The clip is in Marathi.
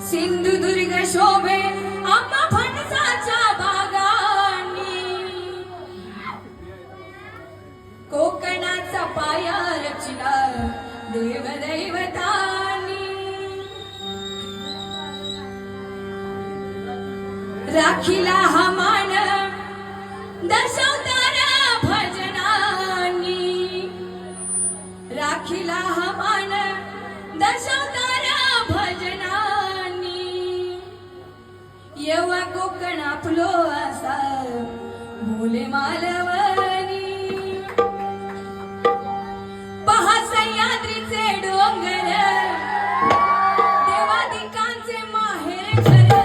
सिंधुदुर्ग शोभे आंबा फणसाच्या बागांनी, कोकणाचा पाया रचला देवदैवतांनी, राखीला हा मान दशावतारा भजनानी, राखीला हा मान दशावतारा भजनानी, येवा कोकण आपलो असा बोले मालवणी, पहा सह्याद्रीचे डोंगर देवादिकांचे माहेर घर,